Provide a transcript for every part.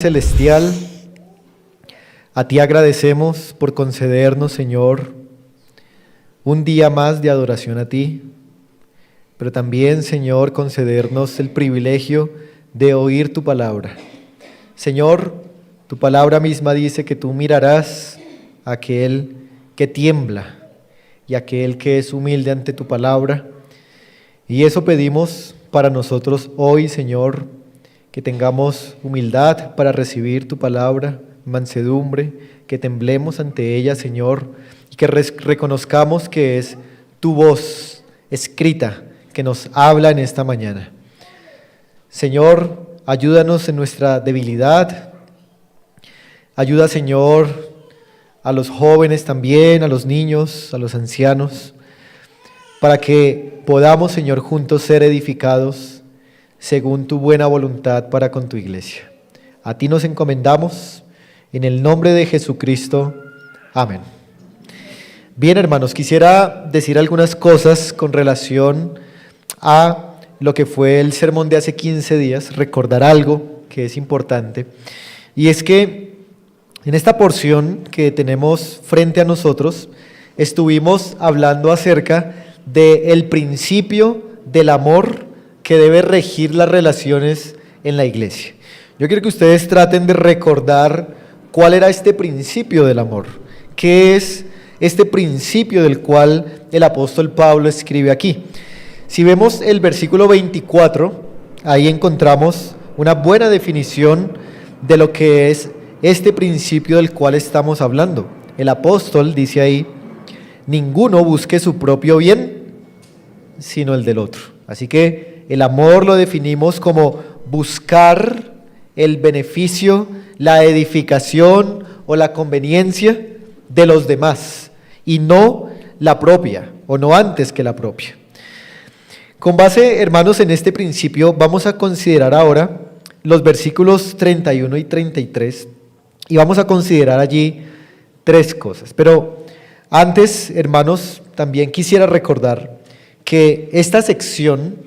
Celestial, a ti agradecemos por concedernos, Señor, un día más de adoración a ti, pero también, Señor, concedernos el privilegio de oír tu palabra. Señor, tu palabra misma dice que tú mirarás a aquel que tiembla y a aquel que es humilde ante tu palabra, y eso pedimos para nosotros hoy, Señor, que tengamos humildad para recibir tu palabra, mansedumbre, que temblemos ante ella, Señor, y que reconozcamos que es tu voz escrita que nos habla en esta mañana. Señor, ayúdanos en nuestra debilidad. Ayuda, Señor, a los jóvenes también, a los niños, a los ancianos, para que podamos, Señor, juntos ser edificados según tu buena voluntad para con tu iglesia. A ti nos encomendamos, en el nombre de Jesucristo. Amén. Bien, hermanos, quisiera decir algunas cosas con relación a lo que fue el sermón de hace 15 días, recordar algo que es importante, y es que en esta porción que tenemos frente a nosotros, estuvimos hablando acerca del principio del amor que debe regir las relaciones en la iglesia. Yo quiero que ustedes traten de recordar cuál era este principio del amor, qué es este principio del cual el apóstol Pablo escribe aquí. Si vemos el versículo 24, ahí encontramos una buena definición de lo que es este principio del cual estamos hablando. El apóstol dice ahí: ninguno busque su propio bien, sino el del otro. Así que el amor lo definimos como buscar el beneficio, la edificación o la conveniencia de los demás y no la propia, o no antes que la propia. Con base, hermanos, en este principio vamos a considerar ahora los versículos 31 y 33 y vamos a considerar allí tres cosas. Pero antes, hermanos, también quisiera recordar que esta sección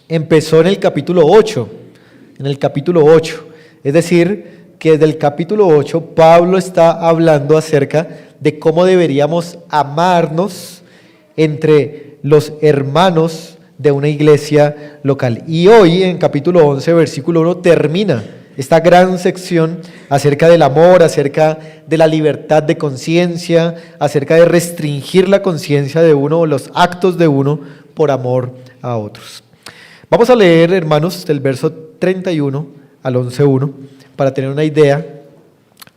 empezó en el capítulo 8, es decir, que desde el capítulo 8 Pablo está hablando acerca de cómo deberíamos amarnos entre los hermanos de una iglesia local. Y hoy en capítulo 11, versículo 1, termina esta gran sección acerca del amor, acerca de la libertad de conciencia, acerca de restringir la conciencia de uno o los actos de uno por amor a otros. Vamos a leer, hermanos, del verso 31 al 11.1 para tener una idea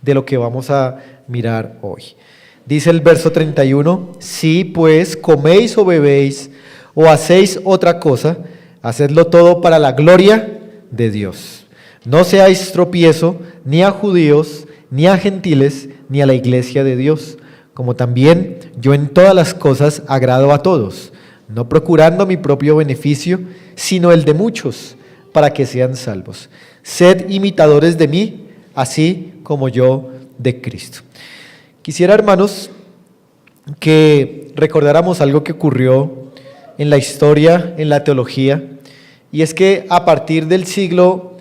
de lo que vamos a mirar hoy. Dice el verso 31, si pues coméis o bebéis o hacéis otra cosa, hacedlo todo para la gloria de Dios. No seáis tropiezo ni a judíos, ni a gentiles, ni a la iglesia de Dios, como también yo en todas las cosas agrado a todos, no procurando mi propio beneficio, sino el de muchos, para que sean salvos. Sed imitadores de mí, así como yo de Cristo. Quisiera, hermanos, que recordáramos algo que ocurrió en la historia, en la teología, y es que a partir del siglo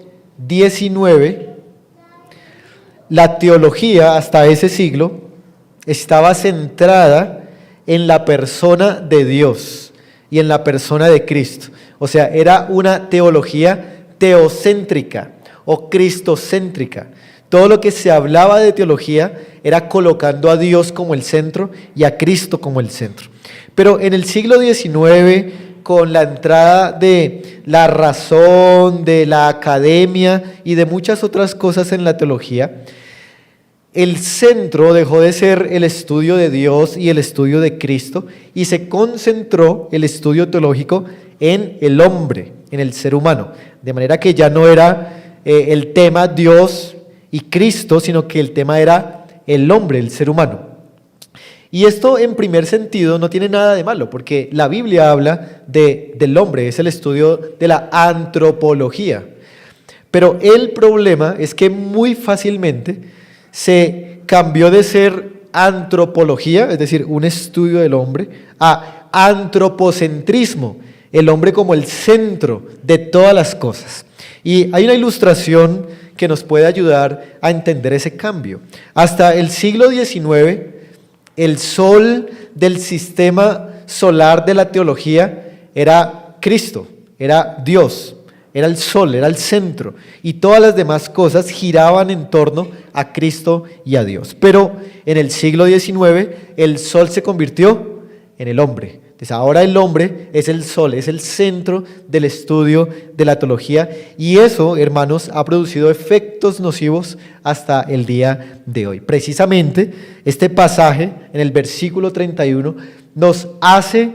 XIX, la teología hasta ese siglo estaba centrada en la persona de Dios y en la persona de Cristo. O sea, era una teología teocéntrica o cristocéntrica. Todo lo que se hablaba de teología era colocando a Dios como el centro y a Cristo como el centro. Pero en el siglo XIX, con la entrada de la razón, de la academia y de muchas otras cosas en la teología, el centro dejó de ser el estudio de Dios y el estudio de Cristo y se concentró el estudio teológico en el hombre, en el ser humano. De manera que ya no era el tema Dios y Cristo, sino que el tema era el hombre, el ser humano. Y esto en primer sentido no tiene nada de malo, porque la Biblia habla del hombre, es el estudio de la antropología. Pero el problema es que muy fácilmente se cambió de ser antropología, es decir, un estudio del hombre, a antropocentrismo, el hombre como el centro de todas las cosas. Y hay una ilustración que nos puede ayudar a entender ese cambio. Hasta el siglo XIX, el sol del sistema solar de la teología era Cristo, era Dios, era el sol, era el centro, y todas las demás cosas giraban en torno a Cristo y a Dios. Pero en el siglo XIX el sol se convirtió en el hombre. Entonces ahora el hombre es el sol, es el centro del estudio de la teología, y eso, hermanos, ha producido efectos nocivos hasta el día de hoy. Precisamente este pasaje en el versículo 31 nos hace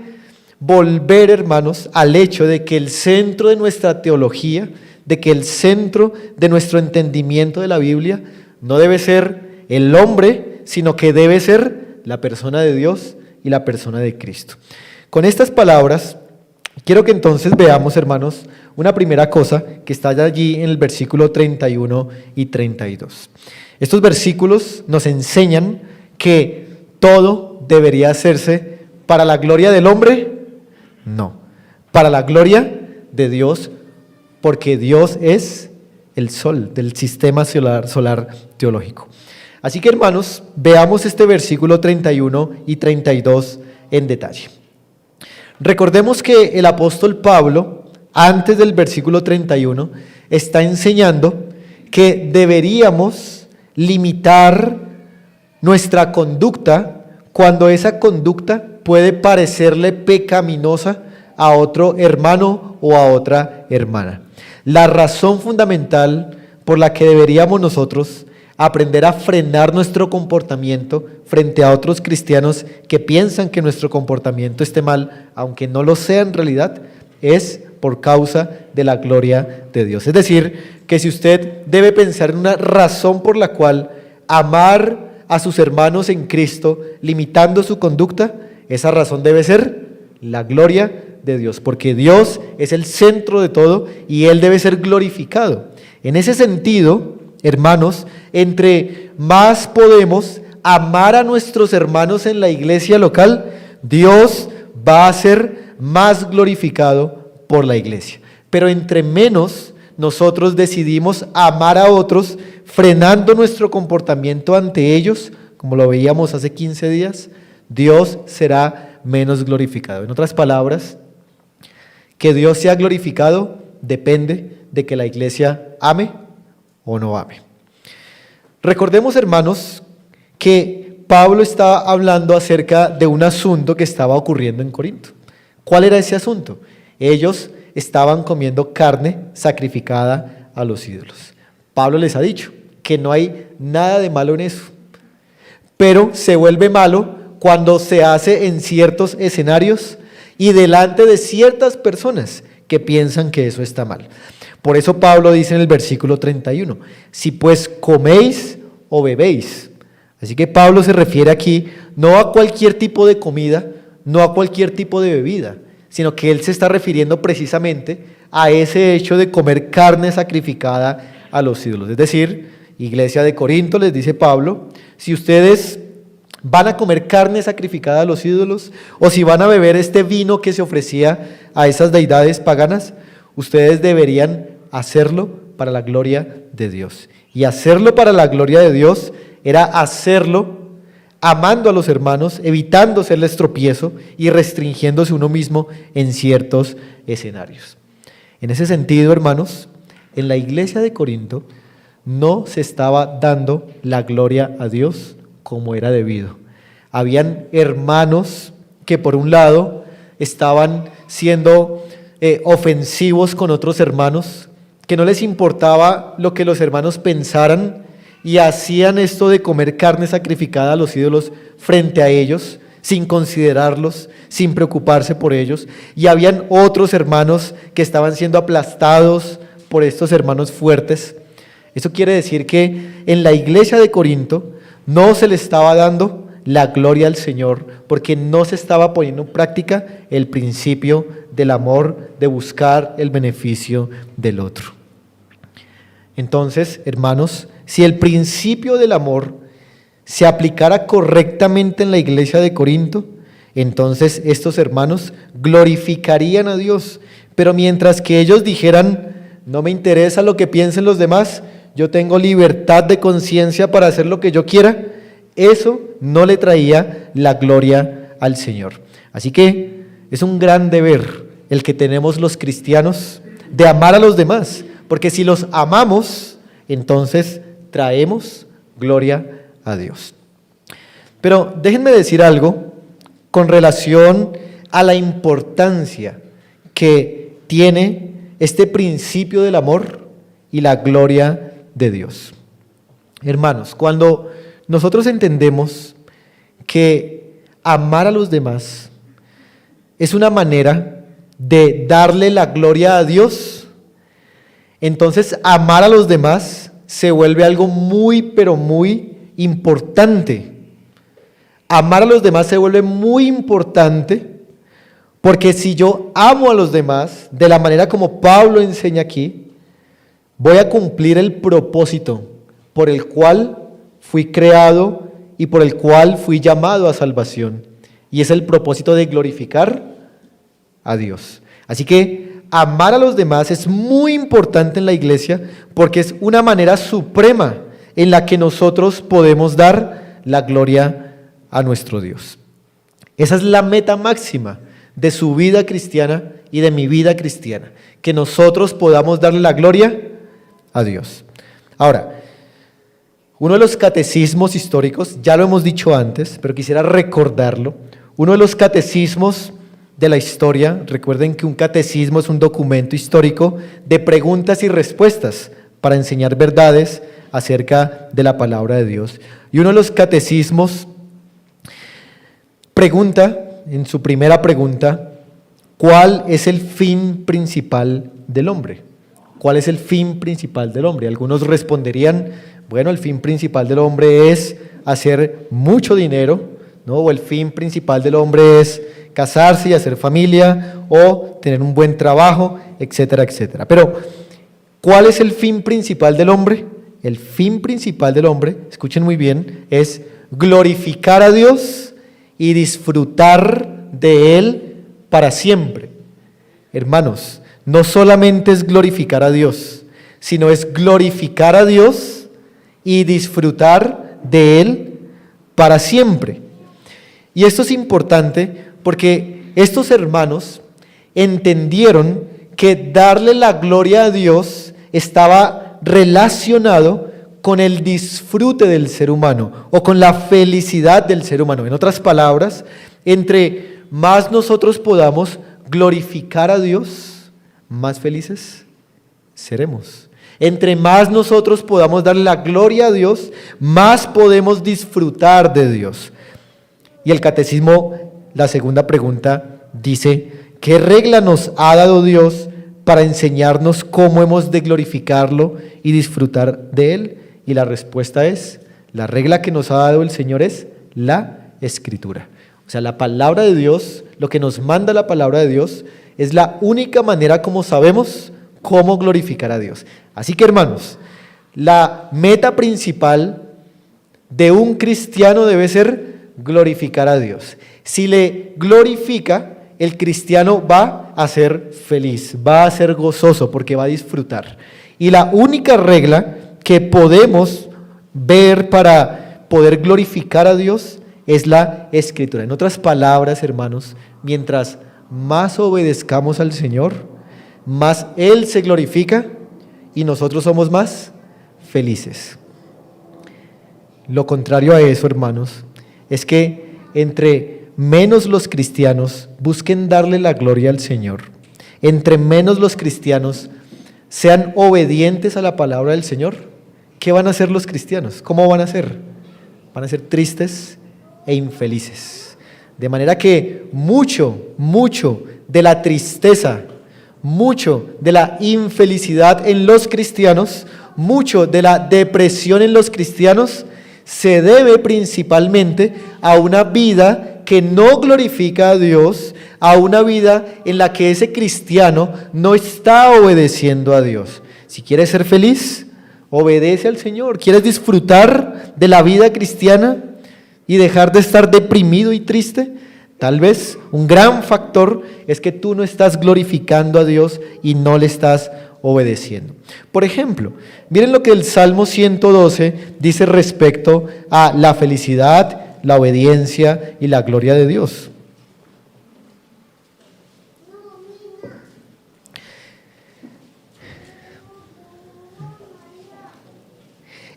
volver, hermanos, al hecho de que el centro de nuestra teología, de que el centro de nuestro entendimiento de la Biblia no debe ser el hombre, sino que debe ser la persona de Dios y la persona de Cristo. Con estas palabras, quiero que entonces veamos, hermanos, una primera cosa que está allí en el versículo 31 y 32. Estos versículos nos enseñan que todo debería hacerse para la gloria del hombre. No, para la gloria de Dios, porque Dios es el sol del sistema solar teológico. Así que, hermanos, veamos este versículo 31 y 32 en detalle. Recordemos que el apóstol Pablo, antes del versículo 31, está enseñando que deberíamos limitar nuestra conducta cuando esa conducta puede parecerle pecaminosa a otro hermano o a otra hermana. La razón fundamental por la que deberíamos nosotros aprender a frenar nuestro comportamiento frente a otros cristianos que piensan que nuestro comportamiento esté mal, aunque no lo sea en realidad, es por causa de la gloria de Dios. Es decir, que si usted debe pensar en una razón por la cual amar a sus hermanos en Cristo, limitando su conducta, esa razón debe ser la gloria de Dios, porque Dios es el centro de todo y Él debe ser glorificado. En ese sentido, hermanos, entre más podemos amar a nuestros hermanos en la iglesia local, Dios va a ser más glorificado por la iglesia. Pero entre menos nosotros decidimos amar a otros, frenando nuestro comportamiento ante ellos, como lo veíamos hace 15 días, Dios será menos glorificado. En otras palabras, que Dios sea glorificado depende de que la iglesia ame o no ame. Recordemos, hermanos, que Pablo estaba hablando acerca de un asunto que estaba ocurriendo en Corinto. ¿Cuál era ese asunto? Ellos estaban comiendo carne sacrificada a los ídolos. Pablo les ha dicho que no hay nada de malo en eso, pero se vuelve malo cuando se hace en ciertos escenarios y delante de ciertas personas que piensan que eso está mal. Por eso Pablo dice en el versículo 31, si pues coméis o bebéis. Así que Pablo se refiere aquí no a cualquier tipo de comida, no a cualquier tipo de bebida, sino que él se está refiriendo precisamente a ese hecho de comer carne sacrificada a los ídolos. Es decir, iglesia de Corinto, les dice Pablo, si ustedes van a comer carne sacrificada a los ídolos, o si van a beber este vino que se ofrecía a esas deidades paganas, ustedes deberían hacerlo para la gloria de Dios. Y hacerlo para la gloria de Dios era hacerlo amando a los hermanos, evitando serles tropiezo y restringiéndose uno mismo en ciertos escenarios. En ese sentido, hermanos, en la iglesia de Corinto no se estaba dando la gloria a Dios como era debido. Habían hermanos que por un lado estaban siendo ofensivos con otros hermanos, que no les importaba lo que los hermanos pensaran y hacían esto de comer carne sacrificada a los ídolos frente a ellos, sin considerarlos, sin preocuparse por ellos. Y habían otros hermanos que estaban siendo aplastados por estos hermanos fuertes. Eso quiere decir que en la iglesia de Corinto no se le estaba dando la gloria al Señor, porque no se estaba poniendo en práctica el principio del amor, de buscar el beneficio del otro. Entonces, hermanos, si el principio del amor se aplicara correctamente en la iglesia de Corinto, entonces estos hermanos glorificarían a Dios. Pero mientras que ellos dijeran, no me interesa lo que piensen los demás, yo tengo libertad de conciencia para hacer lo que yo quiera, eso no le traía la gloria al Señor. Así que es un gran deber el que tenemos los cristianos de amar a los demás, porque si los amamos, entonces traemos gloria a Dios. Pero déjenme decir algo con relación a la importancia que tiene este principio del amor y la gloria de Dios. Hermanos, cuando nosotros entendemos que amar a los demás es una manera de darle la gloria a Dios, entonces amar a los demás se vuelve algo muy, pero muy importante. Amar a los demás se vuelve muy importante porque si yo amo a los demás de la manera como Pablo enseña aquí, voy a cumplir el propósito por el cual fui creado y por el cual fui llamado a salvación. Y es el propósito de glorificar a Dios. Así que amar a los demás es muy importante en la iglesia porque es una manera suprema en la que nosotros podemos dar la gloria a nuestro Dios. Esa es la meta máxima de su vida cristiana y de mi vida cristiana, que nosotros podamos darle la gloria a Dios. Ahora, uno de los catecismos históricos, ya lo hemos dicho antes, pero quisiera recordarlo, uno de los catecismos de la historia, recuerden que un catecismo es un documento histórico de preguntas y respuestas para enseñar verdades acerca de la palabra de Dios. Y uno de los catecismos pregunta, en su primera pregunta, ¿cuál es el fin principal del hombre? ¿Cuál es el fin principal del hombre? Algunos responderían, bueno, el fin principal del hombre es hacer mucho dinero, ¿no? O el fin principal del hombre es casarse y hacer familia, o tener un buen trabajo, etcétera, etcétera. Pero, ¿cuál es el fin principal del hombre? El fin principal del hombre, escuchen muy bien, es glorificar a Dios y disfrutar de Él para siempre. Hermanos, no solamente es glorificar a Dios, sino es glorificar a Dios y disfrutar de Él para siempre. Y esto es importante porque estos hermanos entendieron que darle la gloria a Dios estaba relacionado con el disfrute del ser humano o con la felicidad del ser humano. En otras palabras, entre más nosotros podamos glorificar a Dios, más felices seremos. Entre más nosotros podamos darle la gloria a Dios, más podemos disfrutar de Dios. Y el catecismo, la segunda pregunta, dice, ¿qué regla nos ha dado Dios para enseñarnos cómo hemos de glorificarlo y disfrutar de Él? Y la respuesta es, la regla que nos ha dado el Señor es la Escritura. O sea, la palabra de Dios, lo que nos manda la palabra de Dios, es la única manera como sabemos cómo glorificar a Dios. Así que, hermanos, la meta principal de un cristiano debe ser glorificar a Dios. Si le glorifica, el cristiano va a ser feliz, va a ser gozoso porque va a disfrutar. Y la única regla que podemos ver para poder glorificar a Dios es la Escritura. En otras palabras, hermanos, mientras más obedezcamos al Señor, más Él se glorifica y nosotros somos más felices. Lo contrario a eso, hermanos, es que entre menos los cristianos busquen darle la gloria al Señor, entre menos los cristianos sean obedientes a la palabra del Señor, ¿qué van a hacer los cristianos? ¿Cómo van a ser? Van a ser tristes e infelices. De manera que mucho de la tristeza, mucho de la infelicidad en los cristianos, mucho de la depresión en los cristianos se debe principalmente a una vida que no glorifica a Dios, a una vida en la que ese cristiano no está obedeciendo a Dios. Si quieres ser feliz, obedece al Señor. ¿Quieres disfrutar de la vida cristiana y dejar de estar deprimido y triste? Tal vez un gran factor es que tú no estás glorificando a Dios y no le estás obedeciendo. Por ejemplo, miren lo que el Salmo 112 dice respecto a la felicidad, la obediencia y la gloria de Dios.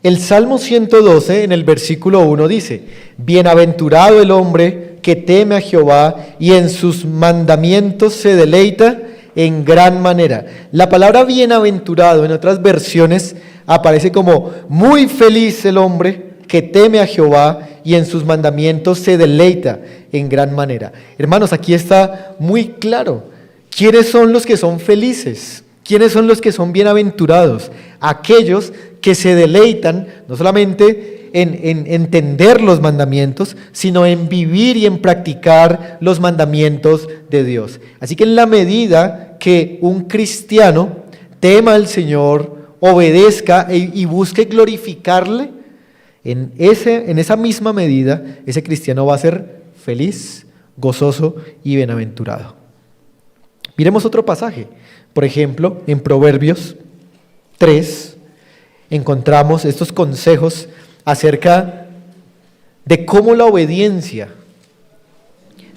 El Salmo 112 en el versículo 1 dice: bienaventurado el hombre que teme a Jehová y en sus mandamientos se deleita en gran manera. La palabra bienaventurado en otras versiones aparece como muy feliz el hombre que teme a Jehová y en sus mandamientos se deleita en gran manera. Hermanos, aquí está muy claro quiénes son los que son felices, quiénes son los que son bienaventurados, aquellos que se deleitan no solamente en entender los mandamientos, sino en vivir y en practicar los mandamientos de Dios. Así que en la medida que un cristiano tema al Señor, obedezca y busque glorificarle, en esa misma medida ese cristiano va a ser feliz, gozoso y bienaventurado. Miremos otro pasaje. Por ejemplo, en Proverbios 3 encontramos estos consejos acerca de cómo la obediencia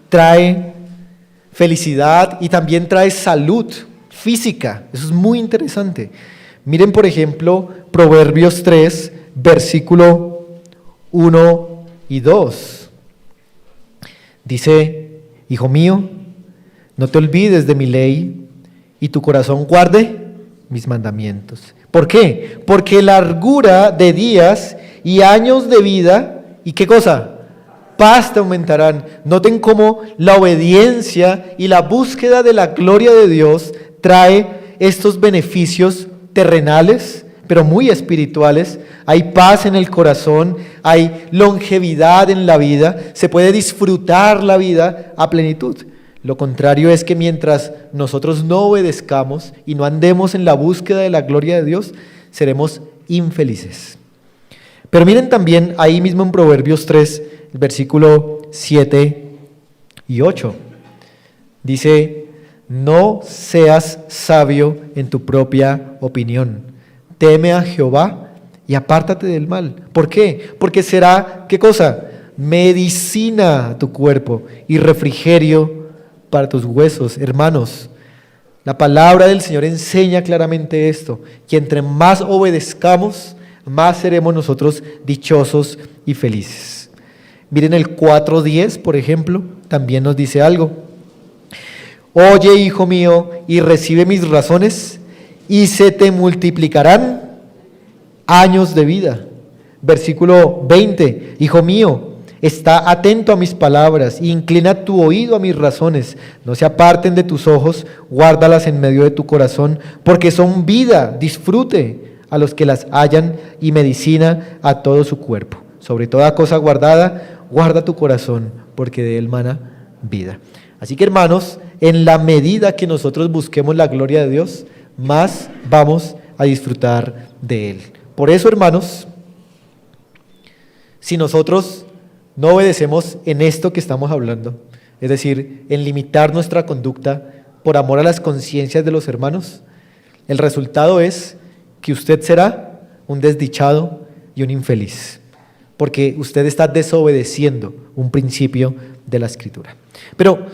trae felicidad y también trae salud física. Eso es muy interesante. Miren, por ejemplo, Proverbios 3, versículo 1 y 2. Dice: hijo mío, no te olvides de mi ley y tu corazón guarde mis mandamientos. ¿Por qué? Porque largura de días y años de vida, ¿y qué cosa? Paz te aumentarán. Noten cómo la obediencia y la búsqueda de la gloria de Dios trae estos beneficios terrenales, pero muy espirituales. Hay paz en el corazón, hay longevidad en la vida, se puede disfrutar la vida a plenitud. Lo contrario es que mientras nosotros no obedezcamos y no andemos en la búsqueda de la gloria de Dios, seremos infelices. Pero miren también ahí mismo en Proverbios 3, el versículo 7 y 8. Dice: no seas sabio en tu propia opinión. Teme a Jehová y apártate del mal. ¿Por qué? Porque será, ¿qué cosa? Medicina a tu cuerpo y refrigerio para tus huesos. Hermanos, la palabra del Señor enseña claramente esto, que entre más obedezcamos, más seremos nosotros dichosos y felices. Miren el 4:10, por ejemplo, también nos dice algo. Oye, hijo mío, y recibe mis razones, y se te multiplicarán años de vida. Versículo 20, hijo mío, está atento a mis palabras, inclina tu oído a mis razones, no se aparten de tus ojos, guárdalas en medio de tu corazón, porque son vida, disfrute a los que las hallan y medicina a todo su cuerpo. Sobre toda cosa guardada, guarda tu corazón, porque de él mana vida. Así que, hermanos, en la medida que nosotros busquemos la gloria de Dios, más vamos a disfrutar de él. Por eso, hermanos, si nosotros no obedecemos en esto que estamos hablando, es decir, en limitar nuestra conducta por amor a las conciencias de los hermanos, el resultado es que usted será un desdichado y un infeliz, porque usted está desobedeciendo un principio de la Escritura. Pero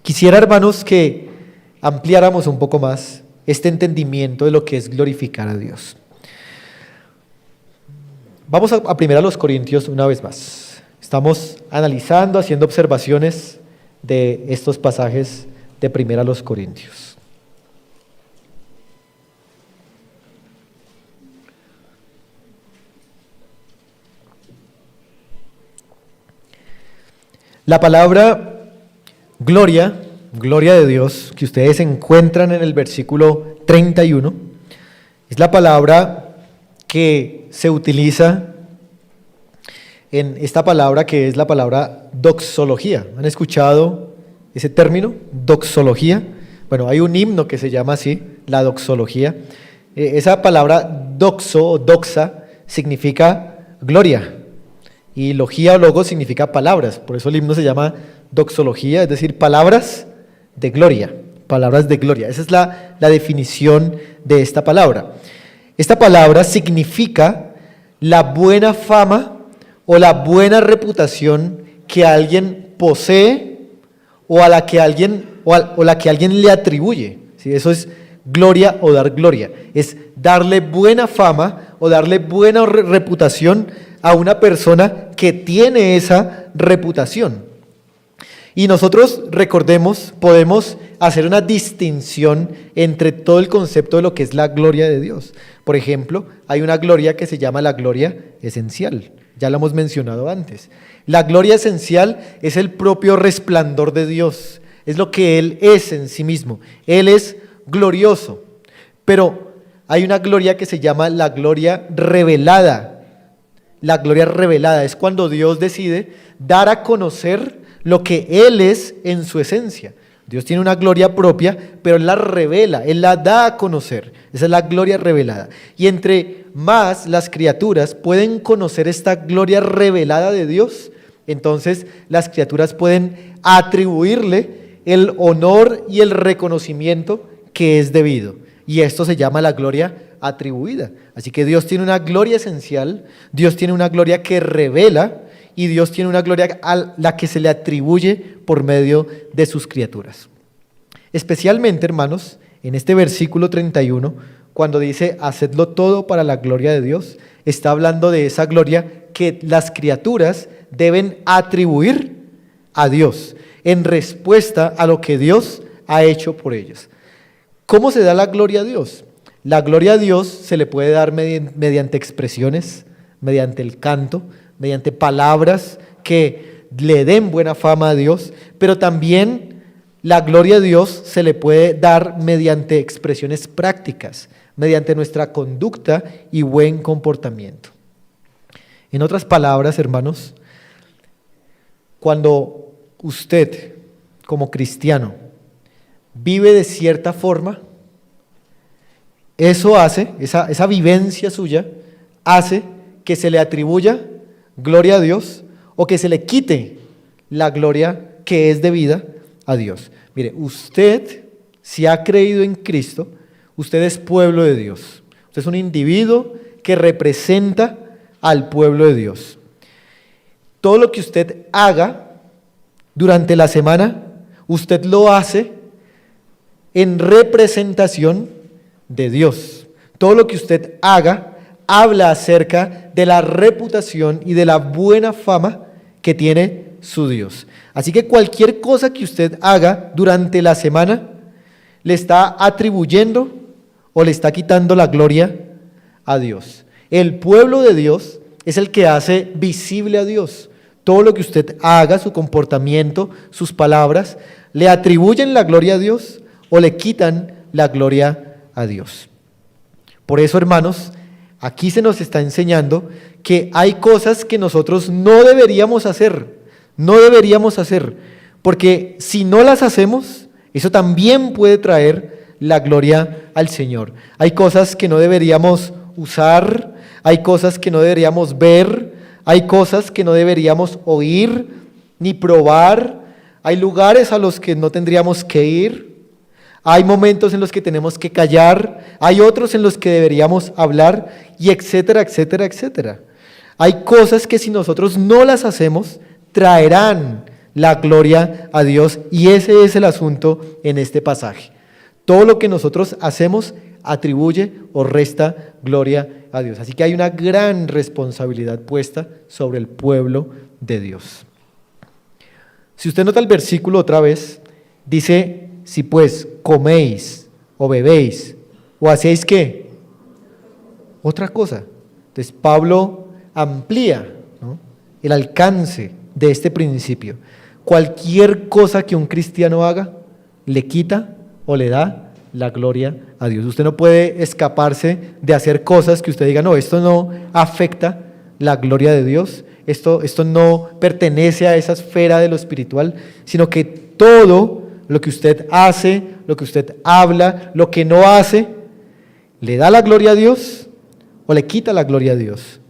quisiera, hermanos, que ampliáramos un poco más este entendimiento de lo que es glorificar a Dios. Vamos a 1 Corintios una vez más. Estamos analizando, haciendo observaciones de estos pasajes de 1 Corintios. La palabra gloria de Dios, que ustedes encuentran en el versículo 31, es la palabra que se utiliza en esta palabra que es la palabra doxología. ¿Han escuchado ese término? Doxología. Bueno, hay un himno que se llama así, la doxología. Esa palabra doxo o doxa significa gloria. Y logía o logo significa palabras, por eso el himno se llama doxología, es decir, palabras de gloria, palabras de gloria. Esa es la definición de esta palabra. Esta palabra significa la buena fama o la buena reputación que alguien posee o a la que alguien la que alguien le atribuye. ¿Sí? Eso es gloria o dar gloria. Es darle buena fama o darle buena reputación a una persona que tiene esa reputación. Y nosotros, recordemos, podemos hacer una distinción entre todo el concepto de lo que es la gloria de Dios. Por ejemplo, hay una gloria que se llama la gloria esencial. Ya la hemos mencionado antes. La gloria esencial es el propio resplandor de Dios. Es lo que Él es en sí mismo. Él es glorioso. Pero hay una gloria que se llama la gloria revelada. La gloria revelada es cuando Dios decide dar a conocer lo que Él es en su esencia. Dios tiene una gloria propia, pero Él la revela, Él la da a conocer. Esa es la gloria revelada. Y entre más las criaturas pueden conocer esta gloria revelada de Dios, entonces las criaturas pueden atribuirle el honor y el reconocimiento que es debido. Y esto se llama la gloria atribuida. Así que Dios tiene una gloria esencial, Dios tiene una gloria que revela, y Dios tiene una gloria a la que se le atribuye por medio de sus criaturas. Especialmente, hermanos, en este versículo 31, cuando dice, hacedlo todo para la gloria de Dios, está hablando de esa gloria que las criaturas deben atribuir a Dios, en respuesta a lo que Dios ha hecho por ellos. ¿Cómo se da la gloria a Dios? La gloria a Dios se le puede dar mediante expresiones, mediante el canto, mediante palabras que le den buena fama a Dios, pero también la gloria a Dios se le puede dar mediante expresiones prácticas, mediante nuestra conducta y buen comportamiento. En otras palabras, hermanos, cuando usted, como cristiano, vive de cierta forma, eso hace, esa vivencia suya, hace que se le atribuya gloria a Dios o que se le quite la gloria que es debida a Dios. Mire, usted, si ha creído en Cristo, usted es pueblo de Dios. Usted es un individuo que representa al pueblo de Dios. Todo lo que usted haga durante la semana, usted lo hace en representación de Dios. Todo lo que usted haga habla acerca de la reputación y de la buena fama que tiene su Dios. Así que cualquier cosa que usted haga durante la semana le está atribuyendo o le está quitando la gloria a Dios. El pueblo de Dios es el que hace visible a Dios. Todo lo que usted haga, su comportamiento, sus palabras, le atribuyen la gloria a Dios o le quitan la gloria a Dios. Por eso, hermanos, aquí se nos está enseñando que hay cosas que nosotros no deberíamos hacer, porque si no las hacemos, eso también puede traer la gloria al Señor. Hay cosas que no deberíamos usar, hay cosas que no deberíamos ver, hay cosas que no deberíamos oír ni probar, hay lugares a los que no tendríamos que ir. Hay momentos en los que tenemos que callar, hay otros en los que deberíamos hablar, y etcétera, etcétera, etcétera. Hay cosas que si nosotros no las hacemos, traerán la gloria a Dios, y ese es el asunto en este pasaje. Todo lo que nosotros hacemos atribuye o resta gloria a Dios. Así que hay una gran responsabilidad puesta sobre el pueblo de Dios. Si usted nota el versículo otra vez, dice: si pues coméis o bebéis o hacéis ¿qué? Otra cosa. Entonces Pablo amplía, ¿no?, el alcance de este principio. Cualquier cosa que un cristiano haga le quita o le da la gloria a Dios. Usted no puede escaparse de hacer cosas que usted diga, no, esto no afecta la gloria de Dios, esto no pertenece a esa esfera de lo espiritual, sino que todo lo que usted hace, lo que usted habla, lo que no hace, ¿le da la gloria a Dios o le quita la gloria a Dios?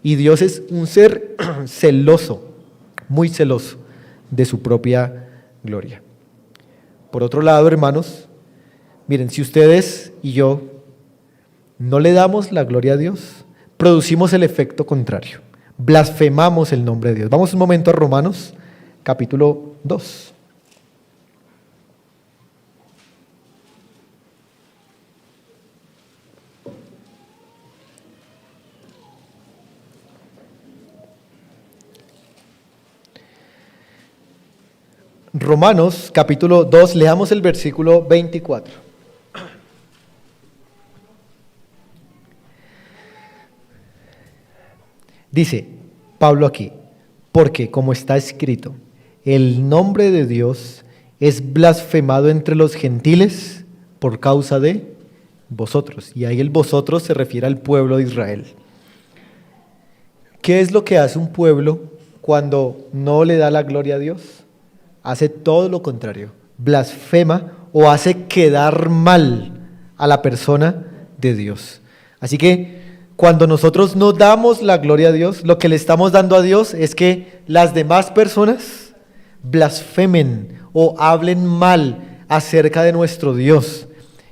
Y Dios es un ser celoso, muy celoso de su propia gloria. Por otro lado, hermanos, Miren, si ustedes y yo no le damos la gloria a Dios, producimos el efecto contrario. Blasfemamos el nombre de Dios. Vamos un momento a Romanos, capítulo 2. Romanos, capítulo 2, leamos el versículo 24. Dice Pablo aquí, porque como está escrito, el nombre de Dios es blasfemado entre los gentiles por causa de vosotros. Y ahí el vosotros se refiere al pueblo de Israel. ¿Qué es lo que hace un pueblo cuando no le da la gloria a Dios? Hace todo lo contrario, blasfema o hace quedar mal a la persona de Dios. Así que cuando nosotros no damos la gloria a Dios, lo que le estamos dando a Dios es que las demás personas blasfemen o hablen mal acerca de nuestro Dios.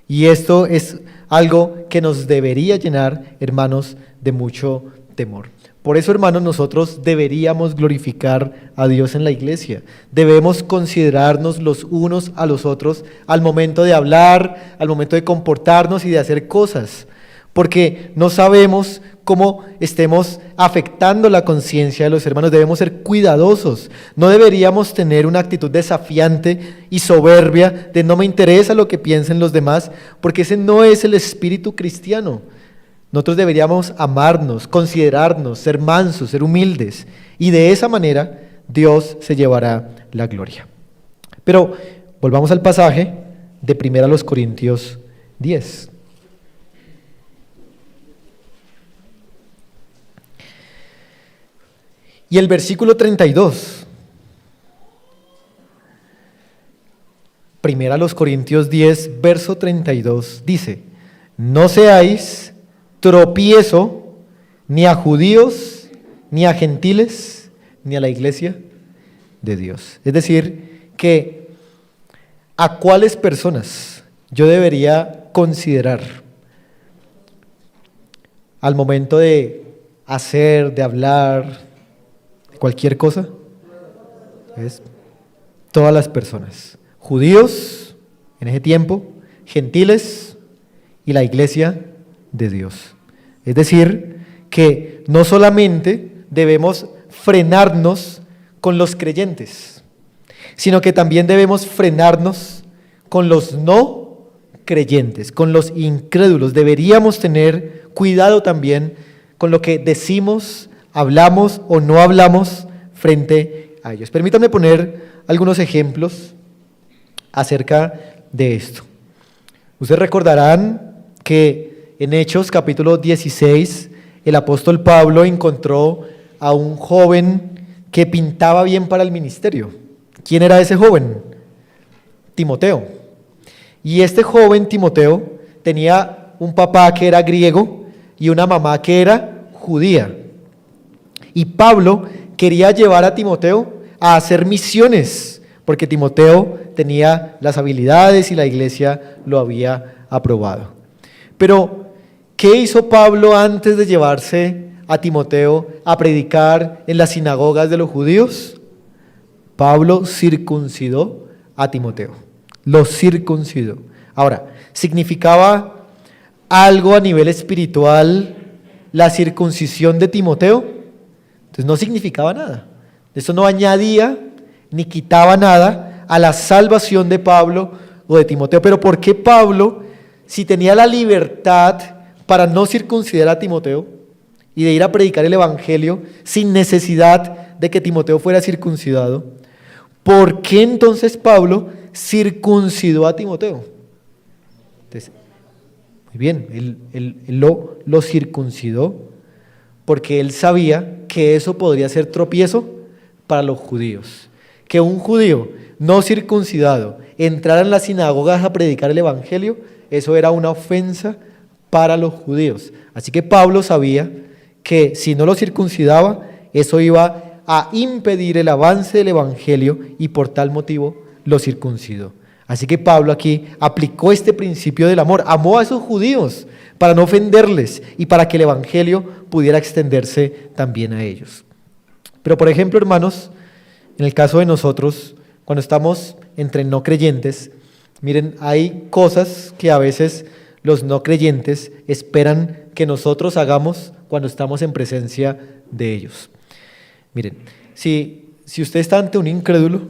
Y esto es algo que nos debería llenar, hermanos, de mucho temor. Por eso, hermanos, nosotros deberíamos glorificar a Dios en la iglesia. Debemos considerarnos los unos a los otros al momento de hablar, al momento de comportarnos y de hacer cosas. Porque no sabemos cómo estemos afectando la conciencia de los hermanos. Debemos ser cuidadosos. No deberíamos tener una actitud desafiante y soberbia de no me interesa lo que piensen los demás, porque ese no es el espíritu cristiano. Nosotros deberíamos amarnos, considerarnos, ser mansos, ser humildes, y de esa manera Dios se llevará la gloria. Pero volvamos al pasaje de 1 Corintios 10. Y el versículo 32. 1 Corintios 10, verso 32 dice: no seáis tropiezo ni a judíos, ni a gentiles, ni a la iglesia de Dios. Es decir, que a cuáles personas yo debería considerar al momento de hacer, de hablar, cualquier cosa. Es todas las personas. Judíos, en ese tiempo, gentiles y la iglesia de Dios. Es decir, que no solamente debemos frenarnos con los creyentes, sino que también debemos frenarnos con los no creyentes, con los incrédulos. Deberíamos tener cuidado también con lo que decimos, hablamos o no hablamos frente a ellos. Permítanme poner algunos ejemplos acerca de esto. Ustedes recordarán que en Hechos capítulo 16, el apóstol Pablo encontró a un joven que pintaba bien para el ministerio. ¿Quién era ese joven? Timoteo. Y este joven Timoteo tenía un papá que era griego y una mamá que era judía. Y Pablo quería llevar a Timoteo a hacer misiones, porque Timoteo tenía las habilidades y la iglesia lo había aprobado. Pero ¿qué hizo Pablo antes de llevarse a Timoteo a predicar en las sinagogas de los judíos? Pablo circuncidó a Timoteo, lo circuncidó. Ahora, ¿significaba algo a nivel espiritual la circuncisión de Timoteo? Entonces no significaba nada. Eso no añadía ni quitaba nada a la salvación de Pablo o de Timoteo. Pero ¿por qué Pablo, si tenía la libertad para no circuncidar a Timoteo y de ir a predicar el evangelio sin necesidad de que Timoteo fuera circuncidado, por qué entonces Pablo circuncidó a Timoteo? Entonces, muy bien, él lo circuncidó porque él sabía que eso podría ser tropiezo para los judíos. Que un judío no circuncidado entrara en las sinagogas a predicar el evangelio, eso era una ofensa para los judíos. Así que Pablo sabía que si no lo circuncidaba, eso iba a impedir el avance del evangelio y por tal motivo lo circuncidó. Así que Pablo aquí aplicó este principio del amor, amó a esos judíos para no ofenderles y para que el evangelio pudiera extenderse también a ellos. Pero por ejemplo, hermanos, en el caso de nosotros, cuando estamos entre no creyentes, miren, hay cosas que a veces los no creyentes esperan que nosotros hagamos cuando estamos en presencia de ellos. Miren, si usted está ante un incrédulo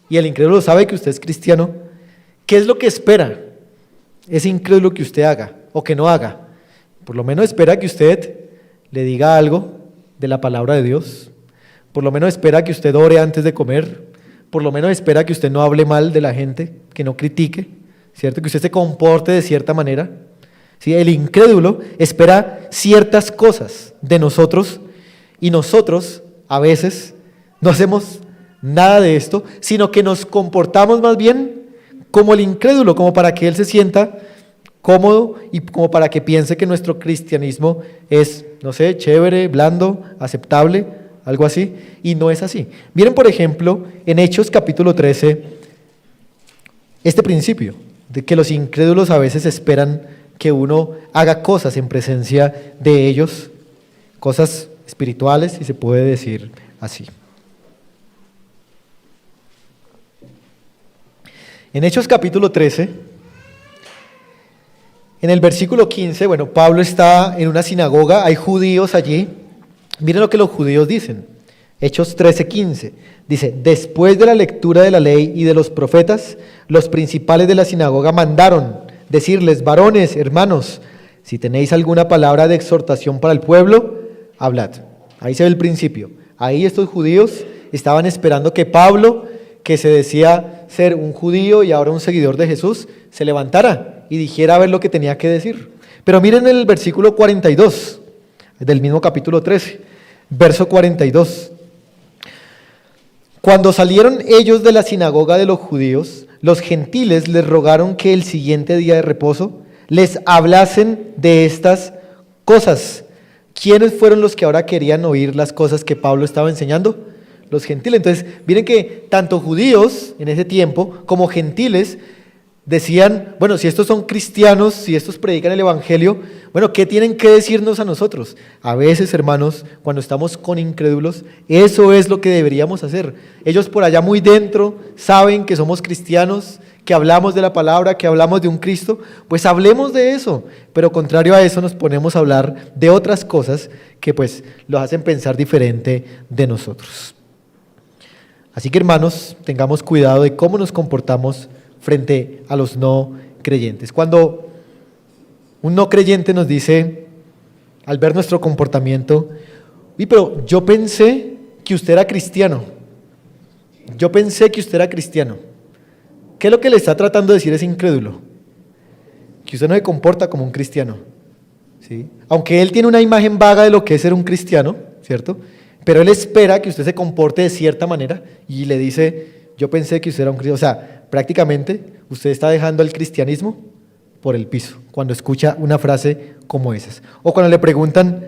y el incrédulo sabe que usted es cristiano, ¿qué es lo que espera ese incrédulo que usted haga o que no haga? Por lo menos espera que usted le diga algo de la palabra de Dios, por lo menos espera que usted ore antes de comer, por lo menos espera que usted no hable mal de la gente, que no critique, ¿cierto? Que usted se comporte de cierta manera. ¿Sí? El incrédulo espera ciertas cosas de nosotros y nosotros a veces no hacemos nada de esto, sino que nos comportamos más bien como el incrédulo, como para que él se sienta cómodo y como para que piense que nuestro cristianismo es, no sé, chévere, blando, aceptable, algo así, y no es así. Miren, por ejemplo, en Hechos capítulo 13, este principio de que los incrédulos a veces esperan que uno haga cosas en presencia de ellos, cosas espirituales, si se puede decir así. En Hechos capítulo 13, en el versículo 15, bueno, Pablo está en una sinagoga, hay judíos allí. Miren lo que los judíos dicen. Hechos 13:15. Dice: después de la lectura de la ley y de los profetas, los principales de la sinagoga mandaron decirles: varones, hermanos, si tenéis alguna palabra de exhortación para el pueblo, hablad. Ahí se ve el principio. Ahí estos judíos estaban esperando que Pablo, que se decía ser un judío y ahora un seguidor de Jesús, se levantara y dijera a ver lo que tenía que decir. Pero miren el versículo 42 del mismo capítulo 13, verso 42. Cuando salieron ellos de la sinagoga de los judíos, los gentiles les rogaron que el siguiente día de reposo les hablasen de estas cosas. ¿Quiénes fueron los que ahora querían oír las cosas que Pablo estaba enseñando? Los gentiles. Entonces, miren que tanto judíos en ese tiempo como gentiles decían, bueno, si estos son cristianos, si estos predican el evangelio, bueno, ¿qué tienen que decirnos a nosotros? A veces, hermanos, cuando estamos con incrédulos, eso es lo que deberíamos hacer. Ellos por allá muy dentro saben que somos cristianos, que hablamos de la palabra, que hablamos de un Cristo, pues hablemos de eso. Pero contrario a eso nos ponemos a hablar de otras cosas que pues los hacen pensar diferente de nosotros. Así que, hermanos, tengamos cuidado de cómo nos comportamos frente a los no creyentes. Cuando un no creyente nos dice, al ver nuestro comportamiento: pero yo pensé que usted era cristiano. Yo pensé que usted era cristiano. ¿Qué es lo que le está tratando de decir ese incrédulo? Que usted no se comporta como un cristiano, ¿sí? Aunque él tiene una imagen vaga de lo que es ser un cristiano, ¿cierto? Pero él espera que usted se comporte de cierta manera y le dice: yo pensé que usted era un cristiano. O sea, prácticamente usted está dejando el cristianismo por el piso cuando escucha una frase como esas. O cuando le preguntan: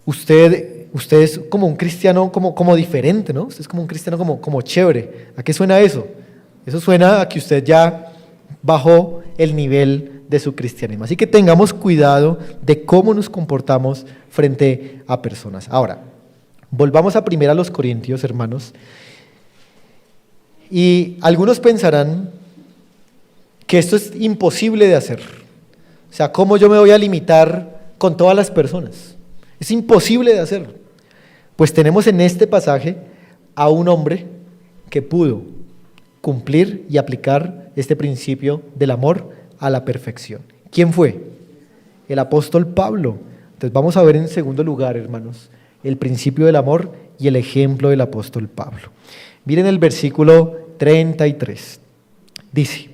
usted es como un cristiano como diferente, ¿no? Usted es como un cristiano como chévere. ¿A qué suena eso? Eso suena a que usted ya bajó el nivel de su cristianismo. Así que tengamos cuidado de cómo nos comportamos frente a personas. Ahora, volvamos a 1 Corintios, hermanos. Y algunos pensarán que esto es imposible de hacer. O sea, ¿cómo yo me voy a limitar con todas las personas? Es imposible de hacer. Pues tenemos en este pasaje a un hombre que pudo cumplir y aplicar este principio del amor a la perfección. ¿Quién fue? El apóstol Pablo. Entonces vamos a ver en segundo lugar, hermanos, el principio del amor y el ejemplo del apóstol Pablo. Miren el versículo 33. Dice: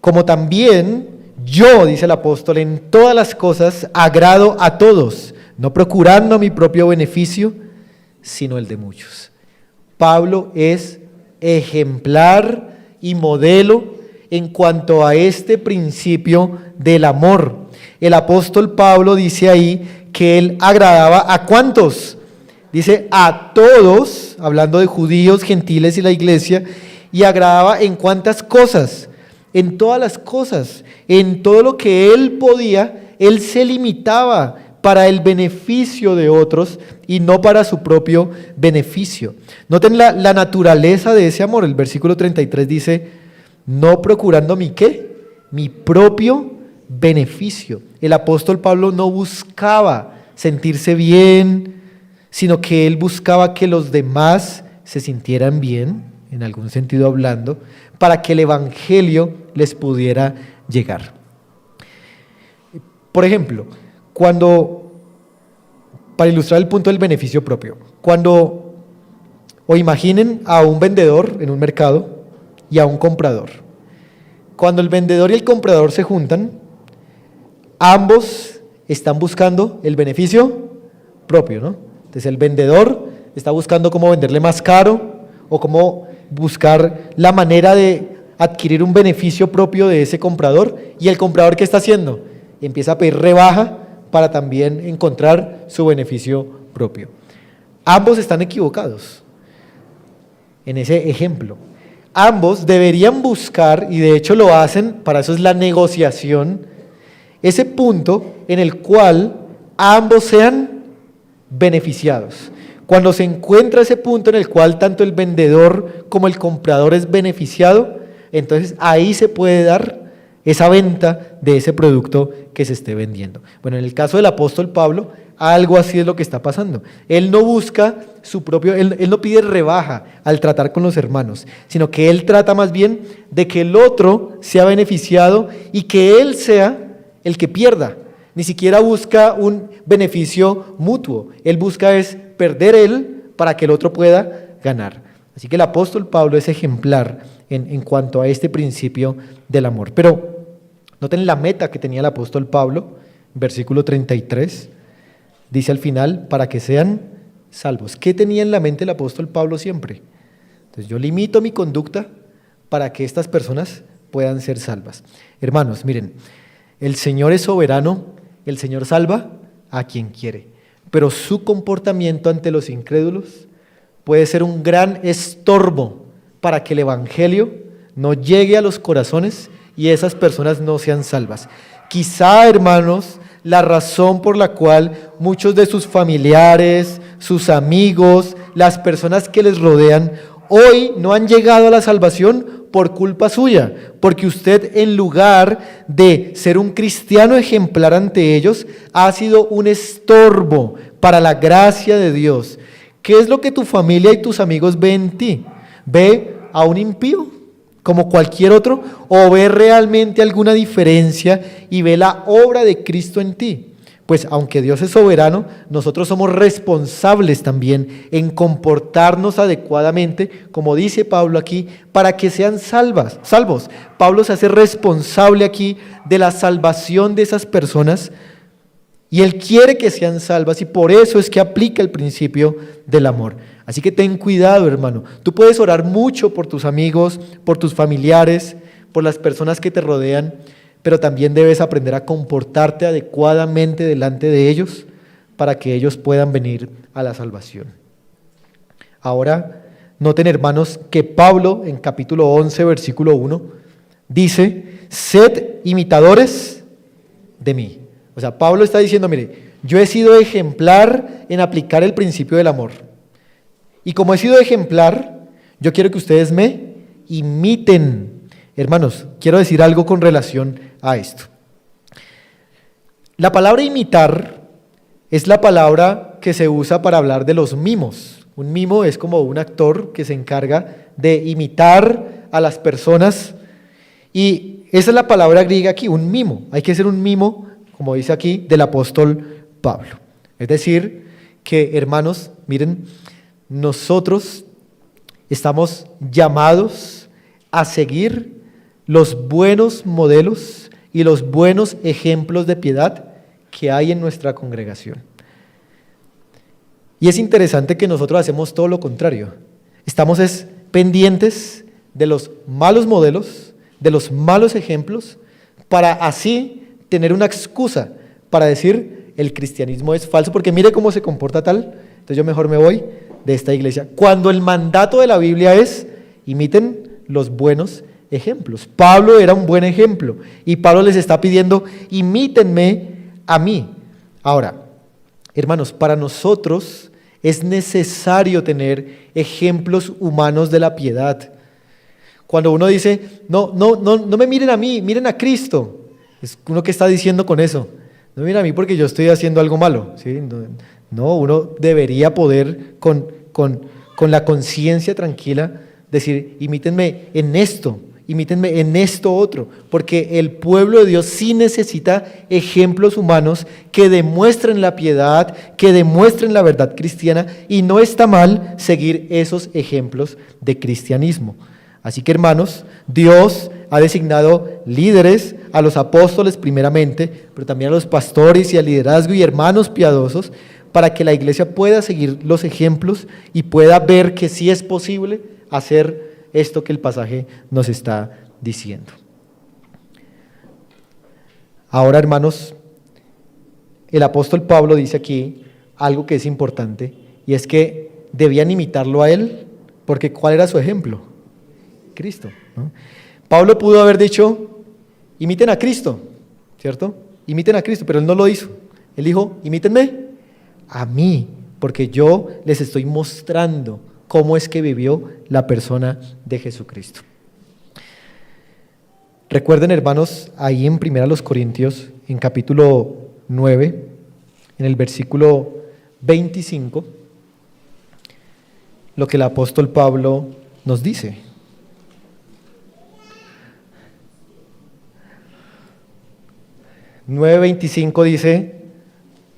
como también yo, dice el apóstol, en todas las cosas agrado a todos, no procurando mi propio beneficio, sino el de muchos. Pablo es ejemplar y modelo en cuanto a este principio del amor. El apóstol Pablo dice ahí que él agradaba ¿a cuántos? Dice a todos, hablando de judíos, gentiles y la iglesia, y agradaba en cuántas cosas, en todas las cosas, en todo lo que él podía, él se limitaba para el beneficio de otros y no para su propio beneficio. Noten la naturaleza de ese amor. El versículo 33 dice, no procurando mi ¿qué? Mi propio beneficio. El apóstol Pablo no buscaba sentirse bien, sino que él buscaba que los demás se sintieran bien, en algún sentido hablando, para que el evangelio les pudiera llegar. Por ejemplo, para ilustrar el punto del beneficio propio, o imaginen a un vendedor en un mercado y a un comprador. Cuando el vendedor y el comprador se juntan, ambos están buscando el beneficio propio, ¿no? Entonces el vendedor está buscando cómo venderle más caro o cómo buscar la manera de adquirir un beneficio propio de ese comprador, y el comprador, ¿qué está haciendo? Empieza a pedir rebaja para también encontrar su beneficio propio. Ambos están equivocados en ese ejemplo. Ambos deberían buscar, y de hecho lo hacen, para eso es la negociación, ese punto en el cual ambos sean beneficiados. Cuando se encuentra ese punto en el cual tanto el vendedor como el comprador es beneficiado, entonces ahí se puede dar esa venta de ese producto que se esté vendiendo. Bueno, en el caso del apóstol Pablo, algo así es lo que está pasando. Él no busca él no pide rebaja al tratar con los hermanos, sino que él trata más bien de que el otro sea beneficiado y que él sea el que pierda. Ni siquiera busca un beneficio mutuo, él busca es perder él para que el otro pueda ganar. Así que el apóstol Pablo es ejemplar en cuanto a este principio del amor. Pero noten la meta que tenía el apóstol Pablo, versículo 33, dice al final, para que sean salvos. ¿Qué tenía en la mente el apóstol Pablo siempre? Entonces yo limito mi conducta para que estas personas puedan ser salvas. Hermanos, miren, el Señor es soberano, el Señor salva a quien quiere, pero su comportamiento ante los incrédulos puede ser un gran estorbo para que el evangelio no llegue a los corazones y esas personas no sean salvas. Quizá, hermanos, la razón por la cual muchos de sus familiares, sus amigos, las personas que les rodean, hoy no han llegado a la salvación por culpa suya, porque usted, en lugar de ser un cristiano ejemplar ante ellos, ha sido un estorbo para la gracia de Dios. ¿Qué es lo que tu familia y tus amigos ven en ti? ¿Ve a un impío como cualquier otro, o ve realmente alguna diferencia y ve la obra de Cristo en ti? Pues aunque Dios es soberano, nosotros somos responsables también en comportarnos adecuadamente, como dice Pablo aquí, para que sean salvos. Pablo se hace responsable aquí de la salvación de esas personas y él quiere que sean salvas, y por eso es que aplica el principio del amor. Así que ten cuidado, hermano. Tú puedes orar mucho por tus amigos, por tus familiares, por las personas que te rodean, pero también debes aprender a comportarte adecuadamente delante de ellos para que ellos puedan venir a la salvación. Ahora, noten, hermanos, que Pablo en capítulo 11, versículo 1, dice, sed imitadores de mí. O sea, Pablo está diciendo, mire, yo he sido ejemplar en aplicar el principio del amor. Y como he sido ejemplar, yo quiero que ustedes me imiten. Hermanos, quiero decir algo con relación a esto. La palabra imitar es la palabra que se usa para hablar de los mimos. Un mimo es como un actor que se encarga de imitar a las personas, y esa es la palabra griega aquí, un mimo. Hay que ser un mimo, como dice aquí, del apóstol Pablo. Es decir, que, hermanos, miren, nosotros estamos llamados a seguir los buenos modelos y los buenos ejemplos de piedad que hay en nuestra congregación. Y es interesante que nosotros hacemos todo lo contrario. Estamos pendientes de los malos modelos, de los malos ejemplos, para así tener una excusa para decir el cristianismo es falso, porque mire cómo se comporta tal, entonces yo mejor me voy de esta iglesia. Cuando el mandato de la Biblia es imiten los buenos ejemplos. Pablo era un buen ejemplo y Pablo les está pidiendo, imítenme a mí. Ahora, hermanos, para nosotros es necesario tener ejemplos humanos de la piedad. Cuando uno dice, no me miren a mí, miren a Cristo, es uno que está diciendo con eso. No miren a mí porque yo estoy haciendo algo malo, ¿sí? No, uno debería poder con la conciencia tranquila decir, imítenme en esto otro, porque el pueblo de Dios sí necesita ejemplos humanos que demuestren la piedad, que demuestren la verdad cristiana, y no está mal seguir esos ejemplos de cristianismo. Así que, hermanos, Dios ha designado líderes, a los apóstoles primeramente, pero también a los pastores y al liderazgo y hermanos piadosos, para que la iglesia pueda seguir los ejemplos y pueda ver que sí es posible hacer esto que el pasaje nos está diciendo. Ahora, hermanos, el apóstol Pablo dice aquí algo que es importante, y es que debían imitarlo a él, porque ¿cuál era su ejemplo? Cristo, ¿no? Pablo pudo haber dicho, imiten a Cristo, ¿cierto? Imiten a Cristo, pero él no lo hizo. Él dijo, imítenme a mí, porque yo les estoy mostrando cómo es que vivió la persona de Jesucristo. Recuerden, hermanos, ahí en 1 Corintios, en capítulo 9, en el versículo 25, lo que el apóstol Pablo nos dice. En 9:25 dice,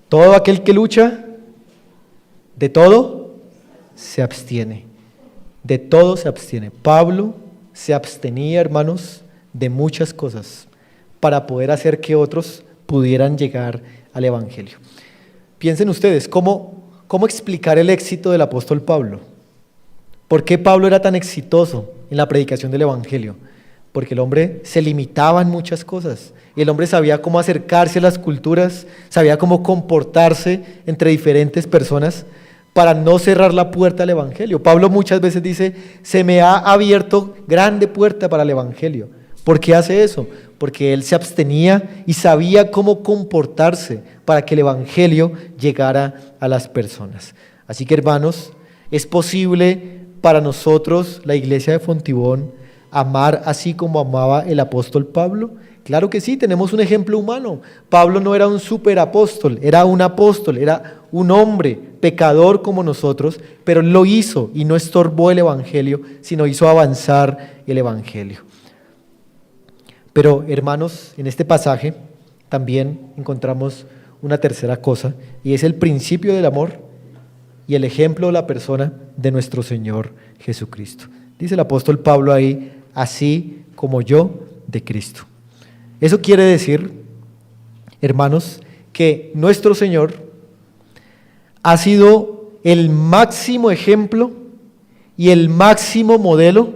todo aquel que lucha, de todo se abstiene. De todo se abstiene. Pablo se abstenía, hermanos, de muchas cosas para poder hacer que otros pudieran llegar al Evangelio. Piensen ustedes, ¿cómo explicar el éxito del apóstol Pablo? ¿Por qué Pablo era tan exitoso en la predicación del Evangelio? Porque el hombre se limitaba en muchas cosas. El hombre sabía cómo acercarse a las culturas, sabía cómo comportarse entre diferentes personas para no cerrar la puerta al Evangelio. Pablo muchas veces dice, se me ha abierto grande puerta para el Evangelio. ¿Por qué hace eso? Porque él se abstenía y sabía cómo comportarse para que el Evangelio llegara a las personas. Así que, hermanos, es posible para nosotros, la iglesia de Fontibón, amar así como amaba el apóstol Pablo. Claro que sí, tenemos un ejemplo humano. Pablo no era un superapóstol, era un apóstol, era un hombre pecador como nosotros, pero lo hizo y no estorbó el Evangelio, sino hizo avanzar el Evangelio. Pero, hermanos, en este pasaje también encontramos una tercera cosa, y es el principio del amor y el ejemplo de la persona de nuestro Señor Jesucristo. Dice el apóstol Pablo ahí, así como yo de Cristo. Eso quiere decir, hermanos, que nuestro Señor ha sido el máximo ejemplo y el máximo modelo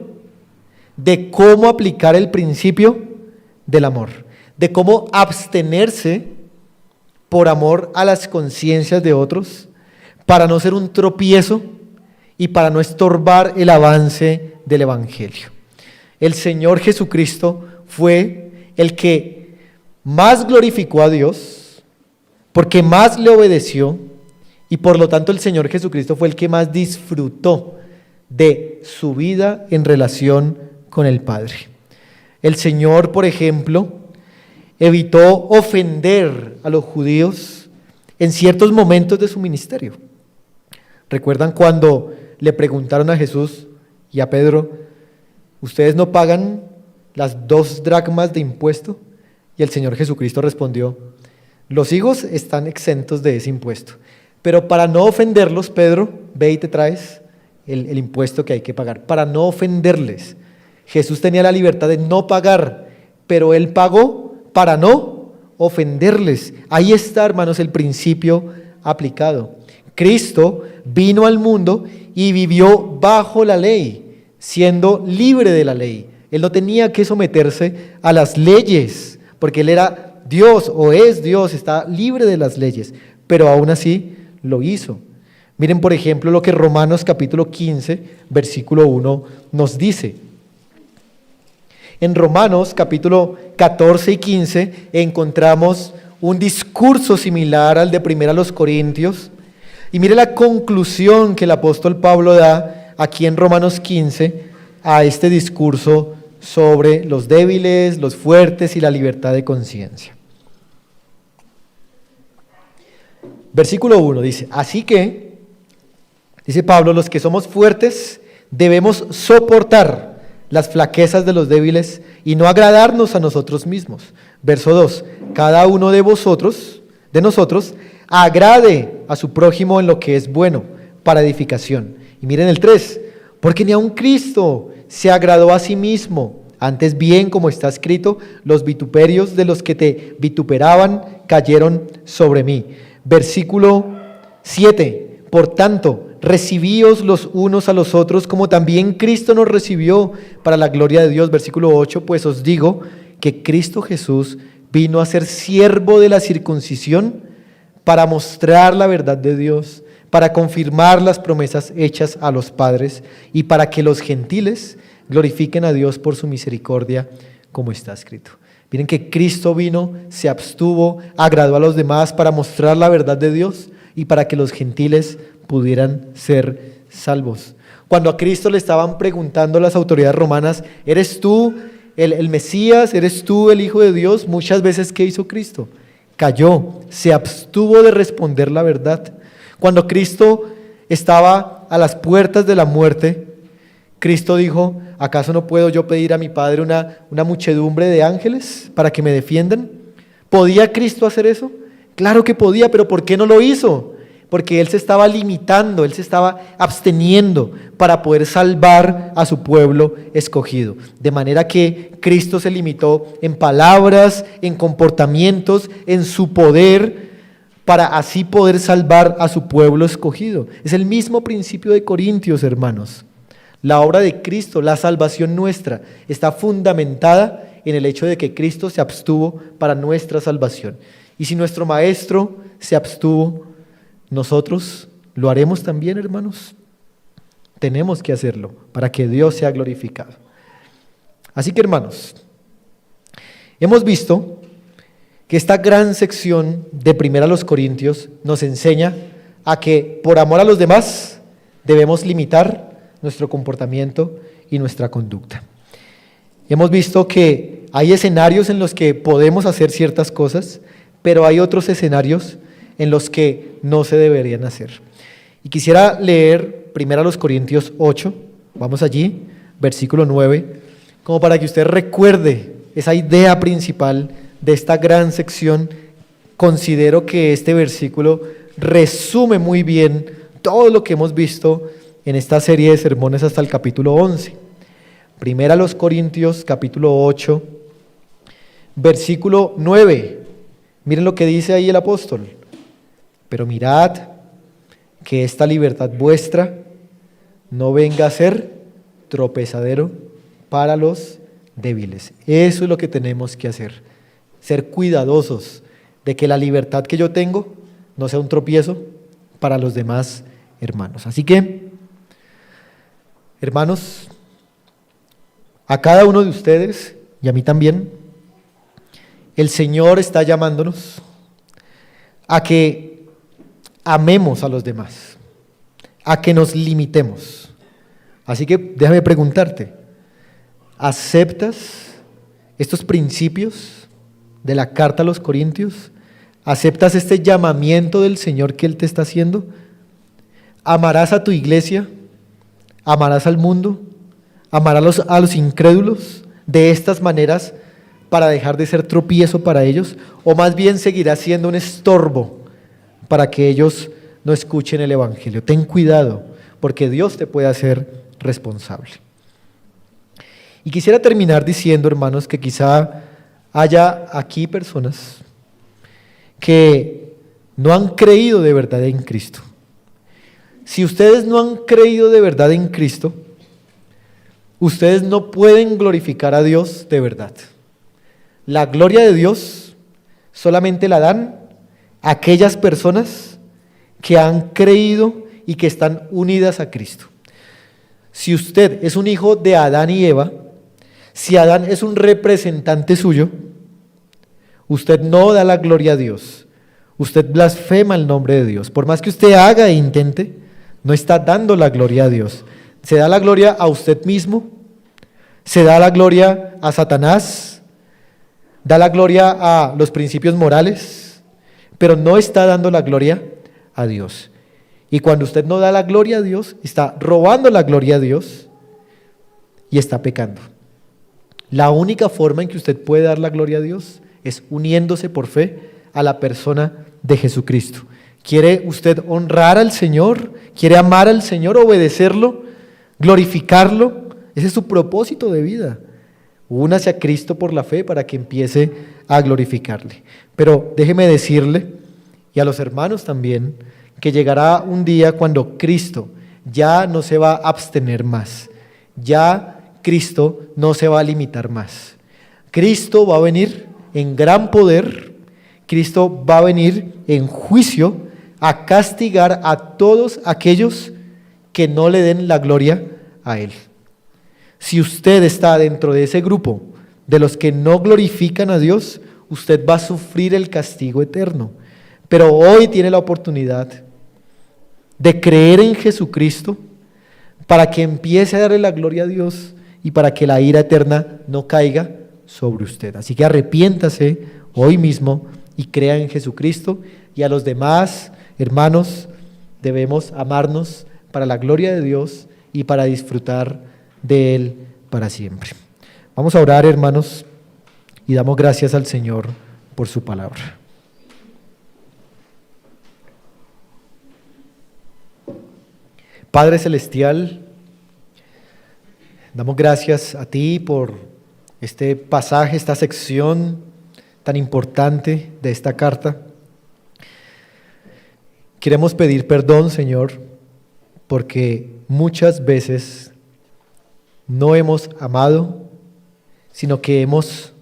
de cómo aplicar el principio del amor, de cómo abstenerse por amor a las conciencias de otros, para no ser un tropiezo y para no estorbar el avance del Evangelio. El Señor Jesucristo fue el que más glorificó a Dios, porque más le obedeció, y por lo tanto el Señor Jesucristo fue el que más disfrutó de su vida en relación con el Padre. El Señor, por ejemplo, evitó ofender a los judíos en ciertos momentos de su ministerio. ¿Recuerdan cuando le preguntaron a Jesús y a Pedro, ¿ustedes no pagan las 2 dracmas de impuesto? Y el Señor Jesucristo respondió, los higos están exentos de ese impuesto, pero para no ofenderlos, Pedro, ve y te traes el impuesto que hay que pagar, para no ofenderles. Jesús tenía la libertad de no pagar, pero Él pagó para no ofenderles. Ahí está, hermanos, el principio aplicado. Cristo vino al mundo y vivió bajo la ley, siendo libre de la ley. Él no tenía que someterse a las leyes, porque Él era Dios o es Dios, está libre de las leyes, pero aún así lo hizo. Miren, por ejemplo, lo que Romanos capítulo 15, versículo 1 nos dice. En Romanos capítulo 14 y 15 encontramos un discurso similar al de 1 Corintios. Y mire la conclusión que el apóstol Pablo da aquí en Romanos 15 a este discurso sobre los débiles, los fuertes y la libertad de conciencia. Versículo 1 dice, así que, dice Pablo, los que somos fuertes debemos soportar las flaquezas de los débiles y no agradarnos a nosotros mismos. Verso 2, cada uno de nosotros, agrade a su prójimo en lo que es bueno, para edificación. Y miren el 3, porque ni aun Cristo se agradó a sí mismo, antes bien, como está escrito, los vituperios de los que te vituperaban cayeron sobre mí. Versículo 7, por tanto, recibíos los unos a los otros, como también Cristo nos recibió para la gloria de Dios. Versículo 8, pues os digo que Cristo Jesús vino a ser siervo de la circuncisión para mostrar la verdad de Dios, para confirmar las promesas hechas a los padres y para que los gentiles glorifiquen a Dios por su misericordia, como está escrito. Miren que Cristo vino, se abstuvo, agradó a los demás para mostrar la verdad de Dios y para que los gentiles pudieran ser salvos. Cuando a Cristo le estaban preguntando las autoridades romanas, ¿eres tú el Mesías? ¿Eres tú el Hijo de Dios? Muchas veces, ¿qué hizo Cristo? Calló, se abstuvo de responder la verdad. Cuando Cristo estaba a las puertas de la muerte, Cristo dijo, ¿acaso no puedo yo pedir a mi Padre una muchedumbre de ángeles para que me defiendan? ¿Podía Cristo hacer eso? Claro que podía, pero ¿por qué no lo hizo? Porque Él se estaba limitando, Él se estaba absteniendo para poder salvar a su pueblo escogido. De manera que Cristo se limitó en palabras, en comportamientos, en su poder, para así poder salvar a su pueblo escogido. Es el mismo principio de Corintios, hermanos. La obra de Cristo, la salvación nuestra, está fundamentada en el hecho de que Cristo se abstuvo para nuestra salvación. Y si nuestro Maestro se abstuvo, nosotros lo haremos también, hermanos. Tenemos que hacerlo para que Dios sea glorificado. Así que, hermanos, hemos visto que esta gran sección de 1 Corintios nos enseña a que por amor a los demás debemos limitar nuestro comportamiento y nuestra conducta. Hemos visto que hay escenarios en los que podemos hacer ciertas cosas, pero hay otros escenarios en los que no se deberían hacer. Y quisiera leer 1 Corintios 8, vamos allí, versículo 9, como para que usted recuerde esa idea principal de esta gran sección. Considero que este versículo resume muy bien todo lo que hemos visto en esta serie de sermones hasta el capítulo 11. 1 Corintios capítulo 8, versículo 9. Miren lo que dice ahí el apóstol. Pero mirad que esta libertad vuestra no venga a ser tropezadero para los débiles. Eso es lo que tenemos que hacer. Ser cuidadosos de que la libertad que yo tengo no sea un tropiezo para los demás hermanos. Así que, hermanos, a cada uno de ustedes y a mí también, el Señor está llamándonos a que amemos a los demás, a que nos limitemos. Así que déjame preguntarte, ¿aceptas estos principios de la carta a los Corintios? ¿Aceptas este llamamiento del Señor que Él te está haciendo? ¿Amarás a tu iglesia? ¿Amarás al mundo? ¿Amarás a los incrédulos de estas maneras para dejar de ser tropiezo para ellos? ¿O más bien seguirás siendo un estorbo para que ellos no escuchen el Evangelio? Ten cuidado, porque Dios te puede hacer responsable. Y quisiera terminar diciendo, hermanos, que quizá haya aquí personas que no han creído de verdad en Cristo. Si ustedes no han creído de verdad en Cristo, ustedes no pueden glorificar a Dios de verdad. La gloria de Dios solamente la dan aquellas personas que han creído y que están unidas a Cristo. Si usted es un hijo de Adán y Eva, Si Adán es un representante suyo, usted no da la gloria a Dios. Usted blasfema el nombre de Dios. Por más que usted haga e intente, no está dando la gloria a Dios. Se da la gloria a usted mismo, se da la gloria a Satanás, da la gloria a los principios morales, pero no está dando la gloria a Dios. Y cuando usted no da la gloria a Dios, está robando la gloria a Dios y está pecando. La única forma en que usted puede dar la gloria a Dios es uniéndose por fe a la persona de Jesucristo. ¿Quiere usted honrar al Señor? ¿Quiere amar al Señor, obedecerlo, glorificarlo? Ese es su propósito de vida. Únase a Cristo por la fe para que empiece a glorificarle. Pero déjeme decirle, y a los hermanos también, que llegará un día cuando Cristo ya no se va a abstener más. Ya Cristo no se va a limitar más. Cristo va a venir en gran poder. Cristo va a venir en juicio a castigar a todos aquellos que no le den la gloria a Él. Si usted está dentro de ese grupo de los que no glorifican a Dios, usted va a sufrir el castigo eterno. Pero hoy tiene la oportunidad de creer en Jesucristo para que empiece a darle la gloria a Dios y para que la ira eterna no caiga sobre usted. Así que arrepiéntase hoy mismo y crea en Jesucristo, y a los demás hermanos debemos amarnos para la gloria de Dios y para disfrutar de Él para siempre. Vamos a orar, hermanos, y damos gracias al Señor por su palabra. Padre Celestial, damos gracias a ti por este pasaje, esta sección tan importante de esta carta. Queremos pedir perdón, Señor, porque muchas veces no hemos amado, sino que hemos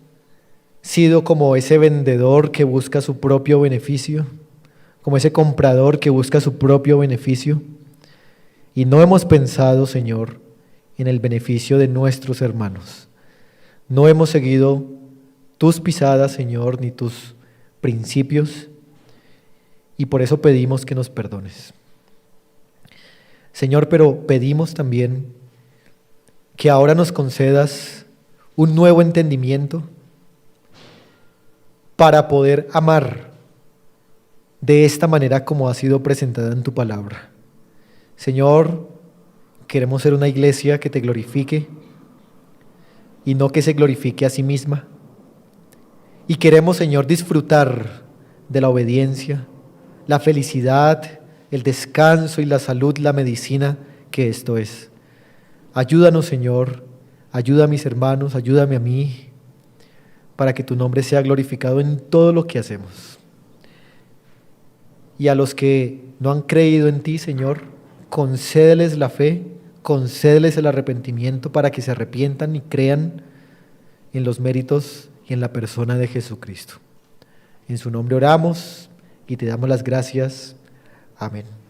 sido como ese vendedor que busca su propio beneficio, como ese comprador que busca su propio beneficio, y no hemos pensado, Señor, en el beneficio de nuestros hermanos. No hemos seguido tus pisadas, Señor, ni tus principios, y por eso pedimos que nos perdones. Señor, pero pedimos también que ahora nos concedas un nuevo entendimiento para poder amar de esta manera como ha sido presentada en tu palabra. Señor, queremos ser una iglesia que te glorifique y no que se glorifique a sí misma. Y queremos, Señor, disfrutar de la obediencia, la felicidad, el descanso y la salud, la medicina que esto es. Ayúdanos, Señor, ayuda a mis hermanos, ayúdame a mí, para que tu nombre sea glorificado en todo lo que hacemos. Y a los que no han creído en ti, Señor, concédeles la fe, concédeles el arrepentimiento para que se arrepientan y crean en los méritos y en la persona de Jesucristo. En su nombre oramos y te damos las gracias. Amén.